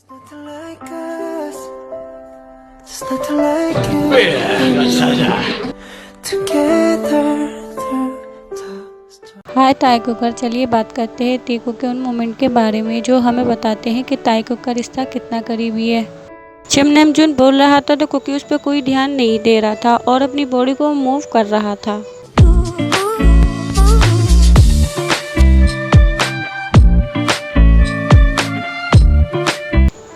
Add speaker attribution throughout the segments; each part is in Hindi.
Speaker 1: हाय ताई कुकर, चलिए बात करते हैं टीकू के उन मोमेंट के बारे में जो हमें बताते हैं कि ताई कुक का रिश्ता कितना करीबी है। जब नमजून बोल रहा था तो कुकी उस पर कोई ध्यान नहीं दे रहा था और अपनी बॉडी को मूव कर रहा था।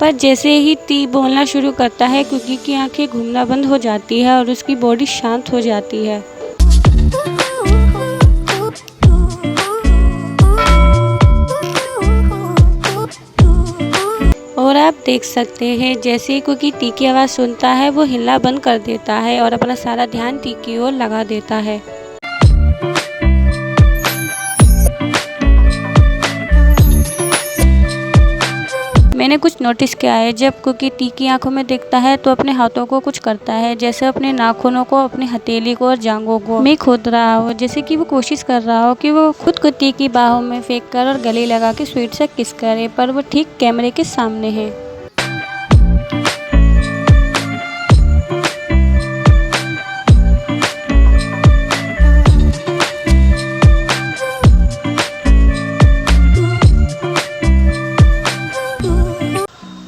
Speaker 1: पर जैसे ही टी बोलना शुरू करता है कुकी की आंखें घूमना बंद हो जाती है और उसकी बॉडी शांत हो जाती है। और आप देख सकते हैं जैसे ही कुकी टी की आवाज़ सुनता है वो हिलना बंद कर देता है और अपना सारा ध्यान टी की ओर लगा देता है। मैंने कुछ नोटिस किया है, जब कुकी टी की आंखों में देखता है तो अपने हाथों को कुछ करता है, जैसे अपने नाखूनों को, अपनी हथेली को और जांघों को में खोद रहा हो, जैसे कि वो कोशिश कर रहा हो कि वो खुद को टी की बाहों में फेंक कर और गले लगा के स्वीट से किस करे, पर वो ठीक कैमरे के सामने है।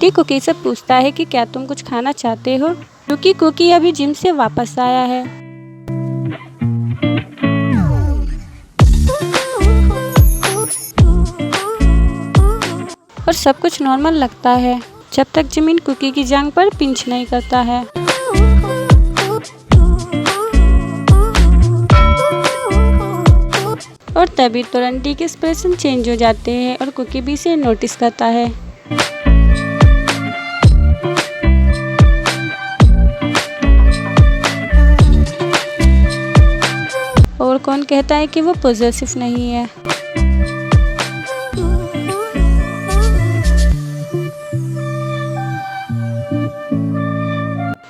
Speaker 1: टी कुकी से पूछता है कि क्या तुम कुछ खाना चाहते हो, क्योंकि कुकी अभी जिम से वापस आया है। और सब कुछ नॉर्मल लगता है जब तक जमीन कुकी की जांघ पर पिंच नहीं करता है। और तभी तुरंत टी के एक्सप्रेशन चेंज हो जाते हैं और कुकी भी इसे नोटिस करता है। और कौन कहता है कि वो पॉजेसिव नहीं है।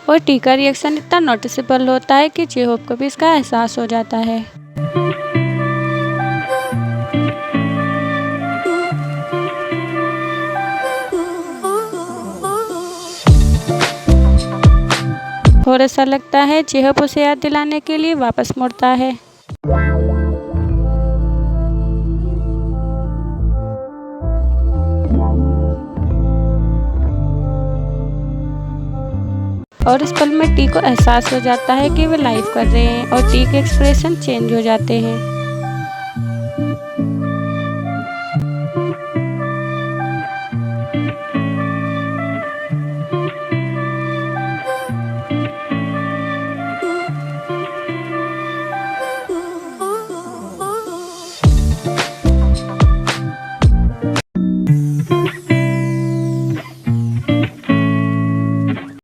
Speaker 1: और टी का रिएक्शन इतना नोटिसेबल होता है कि जे-होप को भी इसका एहसास हो जाता है। और ऐसा लगता है जे-होप उसे याद दिलाने के लिए वापस मुड़ता है। और इस पल में टी को एहसास हो जाता है कि वे लाइव कर रहे हैं और टी के एक्सप्रेशन चेंज हो जाते हैं।